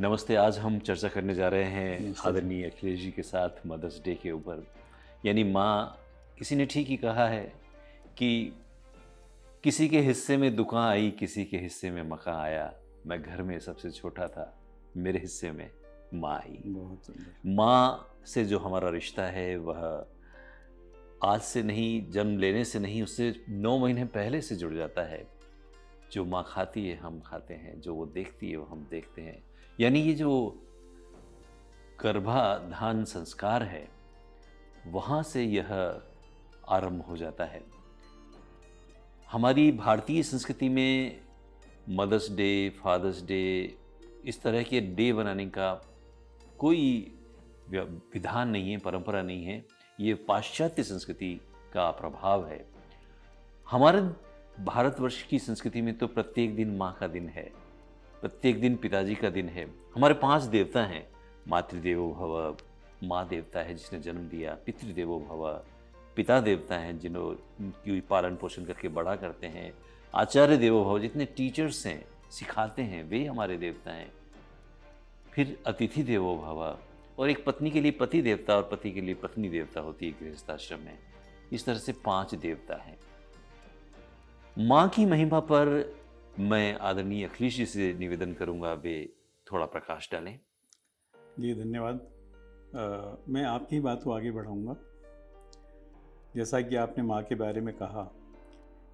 नमस्ते। आज हम चर्चा करने जा रहे हैं नमस्ते जी। आदरणीय अखिलेश जी के साथ मदर्स डे के ऊपर। यानी माँ, किसी ने ठीक ही कहा है कि किसी के हिस्से में दुकान आई, किसी के हिस्से में मकान आया। मैं घर में सबसे छोटा था, मेरे हिस्से में माँ आई। बहुत सुंदर। माँ से जो हमारा रिश्ता है वह आज से नहीं, जन्म लेने से नहीं, उससे 9 महीने पहले से जुड़ जाता है। जो माँ खाती है हम खाते हैं, जो वो देखती है वो हम देखते हैं। यानी ये जो गर्भाधान संस्कार है, वहाँ से यह आरंभ हो जाता है। हमारी भारतीय संस्कृति में मदर्स डे, फादर्स डे, इस तरह के डे बनाने का कोई विधान नहीं है, परंपरा नहीं है। ये पाश्चात्य संस्कृति का प्रभाव है। हमारे भारतवर्ष की संस्कृति में तो प्रत्येक दिन माँ का दिन है, प्रत्येक दिन पिताजी का दिन है। हमारे 5 देवता हैं। मातृदेवो भव, माँ देवता है जिसने जन्म दिया। पितृदेवो भव, पिता देवता हैं जिन्होंने पालन पोषण करके बड़ा करते हैं। आचार्य देवो भव, जितने टीचर्स हैं, सिखाते हैं, वे हमारे देवता हैं। फिर अतिथि देवो भव, और एक पत्नी के लिए पति देवता और पति के लिए पत्नी देवता होती है गृहस्थाश्रम में। इस तरह से 5 देवता हैं। माँ की महिमा पर मैं आदरणीय अखिलेश जी से निवेदन करूंगा वे थोड़ा प्रकाश डालें। जी, धन्यवाद। मैं आपकी बात को आगे बढ़ाऊंगा। जैसा कि आपने माँ के बारे में कहा,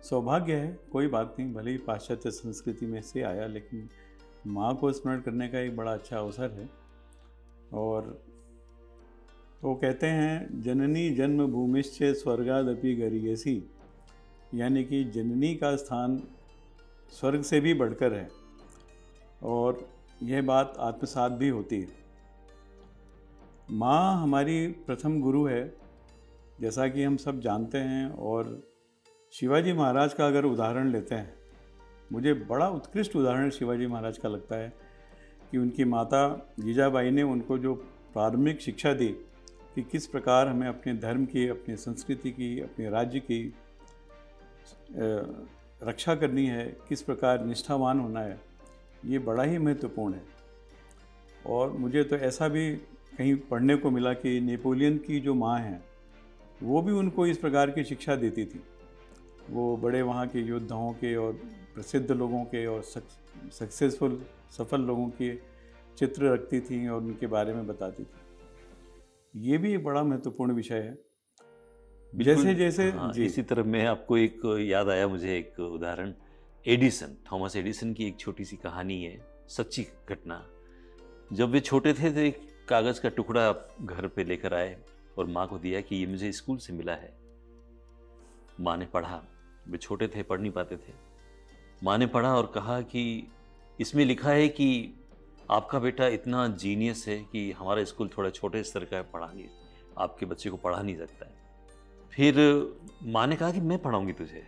सौभाग्य है, कोई बात नहीं, भले ही पाश्चात्य संस्कृति में से आया, लेकिन माँ को स्मरण करने का एक बड़ा अच्छा अवसर है। और वो कहते हैं, जननी जन्म भूमिश्च स्वर्गादपि गरीयसी, यानी कि जननी का स्थान स्वर्ग से भी बढ़कर है। और यह बात आत्मसात भी होती है। माँ हमारी प्रथम गुरु है, जैसा कि हम सब जानते हैं। और शिवाजी महाराज का अगर उदाहरण लेते हैं, मुझे बड़ा उत्कृष्ट उदाहरण शिवाजी महाराज का लगता है कि उनकी माता जीजाबाई ने उनको जो प्रारंभिक शिक्षा दी कि किस प्रकार हमें अपने धर्म की, अपनी संस्कृति की, अपने राज्य की रक्षा करनी है, किस प्रकार निष्ठावान होना है, ये बड़ा ही महत्वपूर्ण है। और मुझे तो ऐसा भी कहीं पढ़ने को मिला कि नेपोलियन की जो माँ हैं, वो भी उनको इस प्रकार की शिक्षा देती थी। वो बड़े वहाँ के योद्धाओं के और प्रसिद्ध लोगों के और सक्सेसफुल, सफल लोगों के चित्र रखती थी और उनके बारे में बताती थी। ये भी एक बड़ा महत्वपूर्ण विषय है। जैसे जैसे हाँ, जी इसी तरह मैं आपको एक याद आया, मुझे एक उदाहरण। एडिसन, थॉमस एडिसन की एक छोटी सी कहानी है, सच्ची घटना। जब वे छोटे थे तो एक कागज़ का टुकड़ा घर पे लेकर आए और माँ को दिया कि ये मुझे स्कूल से मिला है। माँ ने पढ़ा। वे छोटे थे, पढ़ नहीं पाते थे। माँ ने पढ़ा और कहा कि इसमें लिखा है कि आपका बेटा इतना जीनियस है कि हमारा स्कूल थोड़ा छोटे स्तर का है, पढ़ा नहीं, आपके बच्चे को पढ़ा नहीं सकता है। फिर माँ ने कहा कि मैं पढ़ाऊंगी तुझे।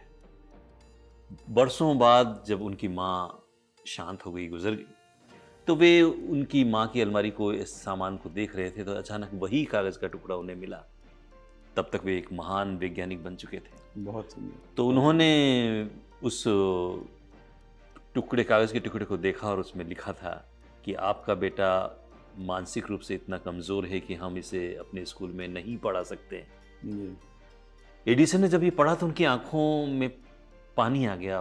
बरसों बाद जब उनकी माँ शांत हो गई, गुजर गई, तो वे उनकी माँ की अलमारी को, इस सामान को देख रहे थे तो अचानक वही कागज़ का टुकड़ा उन्हें मिला। तब तक वे एक महान वैज्ञानिक बन चुके थे। बहुत सुंदर, तो बहुत उन्होंने सुंदर। उस कागज़ के टुकड़े को देखा और उसमें लिखा था कि आपका बेटा मानसिक रूप से इतना कमज़ोर है कि हम इसे अपने स्कूल में नहीं पढ़ा सकते। जी, एडिसन ने जब ये पढ़ा तो उनकी आंखों में पानी आ गया।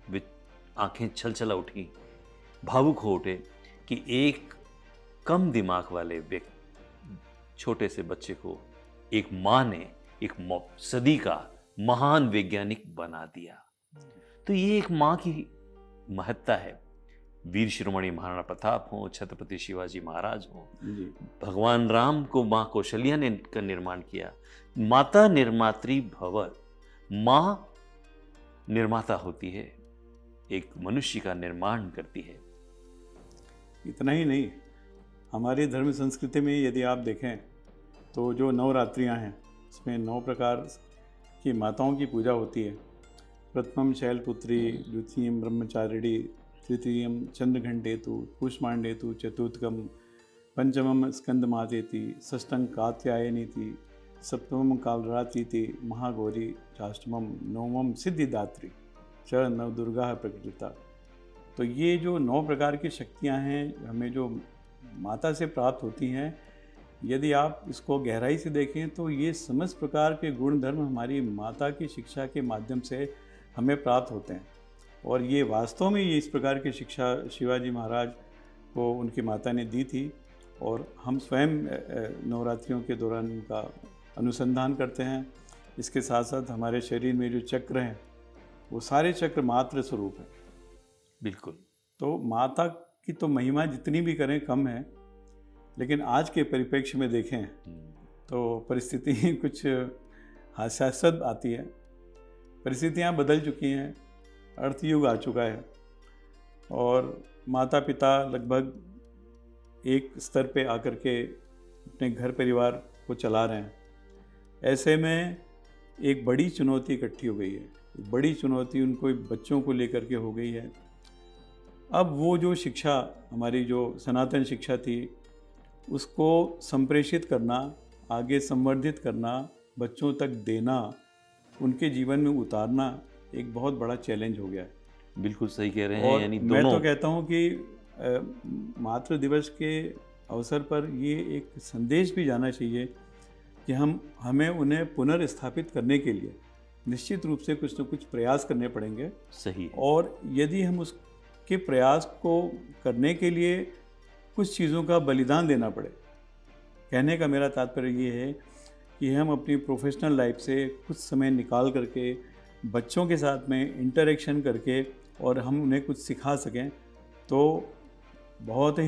वे आंखें छलछला उठी, भावुक हो उठे कि एक कम दिमाग वाले व्यक्ति, छोटे से बच्चे को एक माँ ने एक सदी का महान वैज्ञानिक बना दिया। तो ये एक माँ की महत्ता है। वीर शिरोमणि महाराणा प्रताप हो, छत्रपति शिवाजी महाराज हो, जी। भगवान राम को माँ कौशल्या ने का निर्माण किया। माता निर्मात्री भव, माँ निर्माता होती है, एक मनुष्य का निर्माण करती है। इतना ही नहीं, हमारी धर्म संस्कृति में यदि आप देखें तो जो नवरात्रियां हैं, इसमें 9 प्रकार की माताओं की पूजा होती है। प्रथमम शैलपुत्री, द्वितीयम ब्रह्मचारिणी, तृतीयम चंद्रघंटेतु, कुष्मांडेतु, चतुर्थकम पंचमम स्कंदमातेति, षष्ठं कात्यायनीति, सप्तमं कालरात्रीति, महागौरी, अष्टमं नवमं सिद्धिदात्री च नवदुर्गा प्रकृता। तो ये जो 9 प्रकार की शक्तियाँ हैं हमें जो माता से प्राप्त होती हैं, यदि आप इसको गहराई से देखें तो ये समस्त प्रकार के गुण धर्म हमारी माता की शिक्षा के माध्यम से हमें प्राप्त होते हैं। और ये वास्तव में ये इस प्रकार की शिक्षा शिवाजी महाराज को उनकी माता ने दी थी, और हम स्वयं नवरात्रियों के दौरान उनका अनुसंधान करते हैं। इसके साथ साथ हमारे शरीर में जो चक्र हैं वो सारे चक्र मात्र स्वरूप हैं। बिल्कुल। तो माता की तो महिमा जितनी भी करें कम है, लेकिन आज के परिप्रेक्ष्य में देखें तो परिस्थिति कुछ हास्यास्पद आती है। परिस्थितियाँ बदल चुकी हैं, अर्थयुग आ चुका है, और माता पिता लगभग एक स्तर पे आकर के अपने घर परिवार को चला रहे हैं। ऐसे में एक बड़ी चुनौती इकट्ठी हो गई है। बड़ी चुनौती उनको बच्चों को लेकर के हो गई है। अब वो जो शिक्षा हमारी जो सनातन शिक्षा थी उसको संप्रेषित करना, आगे संवर्धित करना, बच्चों तक देना, उनके जीवन में उतारना एक बहुत बड़ा चैलेंज हो गया है। बिल्कुल सही कह रहे हैं। और यानी मैं दोनों तो कहता हूँ कि मातृ दिवस के अवसर पर ये एक संदेश भी जाना चाहिए कि हमें उन्हें पुनर्स्थापित करने के लिए निश्चित रूप से कुछ न कुछ प्रयास करने पड़ेंगे। सही है। और यदि हम उसके प्रयास को करने के लिए कुछ चीज़ों का बलिदान देना पड़े, कहने का मेरा तात्पर्य ये है कि हम अपनी प्रोफेशनल लाइफ से कुछ समय निकाल करके बच्चों के साथ में इंटरेक्शन करके और हम उन्हें कुछ सिखा सकें, तो बहुत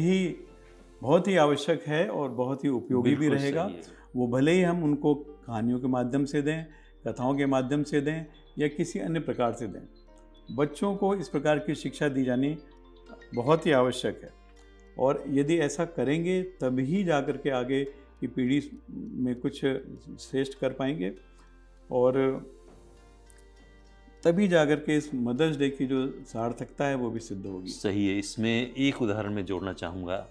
ही आवश्यक है और बहुत ही उपयोगी भी बिल्कुल रहेगा। सही है। वो भले ही हम उनको कहानियों के माध्यम से दें, कथाओं के माध्यम से दें या किसी अन्य प्रकार से दें, बच्चों को इस प्रकार की शिक्षा दी जानी बहुत ही आवश्यक है। और यदि ऐसा करेंगे तभी जा कर के आगे की पीढ़ी में कुछ श्रेष्ठ कर पाएंगे, और तभी जाकर के इस मदर्स डे की जो सार्थकता है वो भी सिद्ध होगी। सही है। इसमें एक उदाहरण मैं जोड़ना चाहूँगा।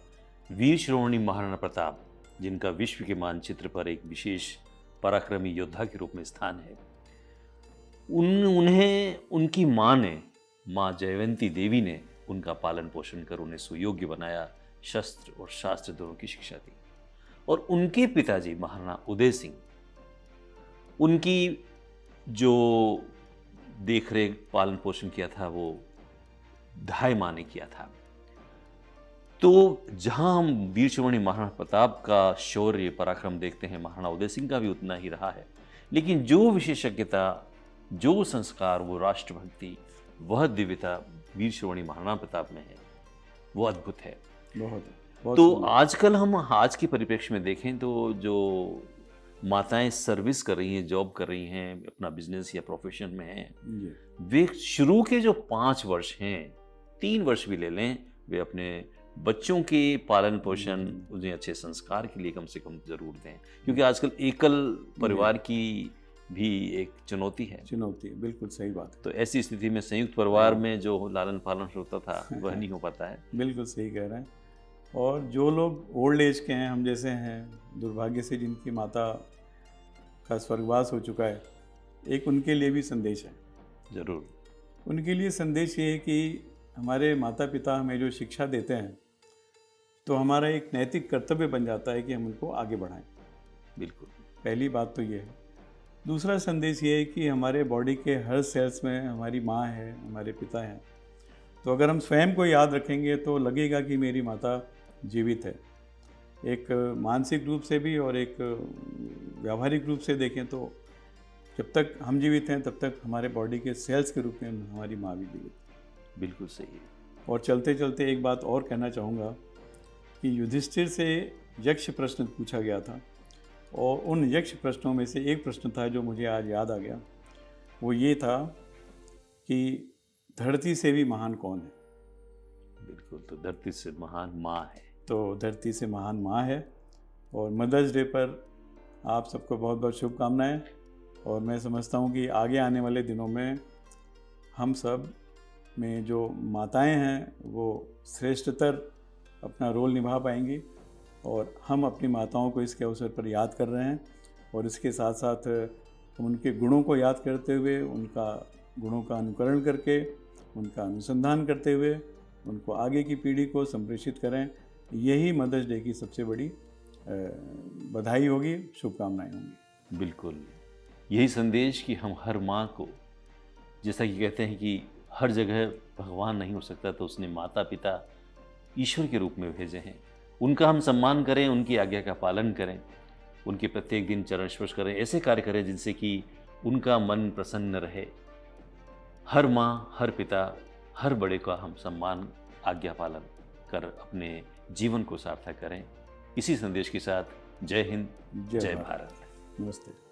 वीर शिरोमणि महाराणा प्रताप, जिनका विश्व के मानचित्र पर एक विशेष पराक्रमी योद्धा के रूप में स्थान है, उन्हें उनकी माँ ने, माँ जयवंती देवी ने उनका पालन पोषण कर उन्हें सुयोग्य बनाया, शस्त्र और शास्त्र दोनों की शिक्षा दी। और उनके पिताजी महाराणा उदय सिंह, उनकी जो देख रेख पालन पोषण किया था वो धाय माँ ने किया था। तो जहां हम वीर शिरोमणि महाराणा प्रताप का शौर्य पराक्रम देखते हैं, महाराणा उदय सिंह का भी उतना ही रहा है, लेकिन जो विशेषज्ञता, जो संस्कार, वो राष्ट्रभक्ति, वह दिव्यता वीर शिरोमणि महाराणा प्रताप में है, वो अद्भुत है। बहुत तो सुंदर। आजकल हम आज के परिप्रेक्ष्य में देखें तो जो माताएं सर्विस कर रही हैं, जॉब कर रही हैं, अपना बिजनेस या प्रोफेशन में हैं, जी, वे शुरू के जो 5 वर्ष हैं, 3 वर्ष भी ले लें, वे अपने बच्चों के पालन पोषण, उन्हें अच्छे संस्कार के लिए कम से कम जरूर दें, क्योंकि आजकल एकल परिवार की भी एक चुनौती है। बिल्कुल सही बात है। तो ऐसी स्थिति में संयुक्त परिवार में जो लालन पालन होता था वह नहीं हो पाता है। बिल्कुल सही कह रहे हैं। और जो लोग ओल्ड एज के हैं, हम जैसे हैं, दुर्भाग्य से जिनकी माता का स्वर्गवास हो चुका है, एक उनके लिए भी संदेश है। जरूर। उनके लिए संदेश ये है कि हमारे माता पिता हमें जो शिक्षा देते हैं, तो हमारा एक नैतिक कर्तव्य बन जाता है कि हम उनको आगे बढ़ाएं। बिल्कुल। पहली बात तो ये है। दूसरा संदेश ये है कि हमारे बॉडी के हर सेल्स में हमारी माँ है, हमारे पिता हैं। तो अगर हम स्वयं को याद रखेंगे तो लगेगा कि मेरी माता जीवित है। एक मानसिक रूप से भी और एक व्यावहारिक रूप से देखें तो जब तक हम जीवित हैं तब तक हमारे बॉडी के सेल्स के रूप में हमारी माँ भी जीवित है। बिल्कुल सही है। और चलते चलते एक बात और कहना चाहूँगा कि युधिष्ठिर से यक्ष प्रश्न पूछा गया था, और उन यक्ष प्रश्नों में से एक प्रश्न था जो मुझे आज याद आ गया। वो ये था कि धरती से भी महान कौन है? बिल्कुल। तो धरती से महान माँ है। तो धरती से महान माँ है। और मदर्स डे पर आप सबको बहुत बहुत शुभकामनाएं। और मैं समझता हूँ कि आगे आने वाले दिनों में हम सब में जो माताएं हैं वो श्रेष्ठतर अपना रोल निभा पाएंगी, और हम अपनी माताओं को इसके अवसर पर याद कर रहे हैं। और इसके साथ साथ हम उनके गुणों को याद करते हुए, उनका गुणों का अनुकरण करके, उनका अनुसंधान करते हुए उनको आगे की पीढ़ी को संप्रेषित करें। यही मदर्स डे की सबसे बड़ी बधाई होगी, शुभकामनाएं होंगी। बिल्कुल, यही संदेश कि हम हर माँ को, जैसा कि कहते हैं कि हर जगह भगवान नहीं हो सकता तो उसने माता पिता ईश्वर के रूप में भेजे हैं, उनका हम सम्मान करें, उनकी आज्ञा का पालन करें, उनके प्रत्येक दिन चरण स्पर्श करें, ऐसे कार्य करें जिनसे कि उनका मन प्रसन्न रहे। हर माँ, हर पिता, हर बड़े का हम सम्मान, आज्ञा पालन कर अपने जीवन को सार्थक करें। इसी संदेश के साथ जय हिंद, जय भारत। नमस्ते।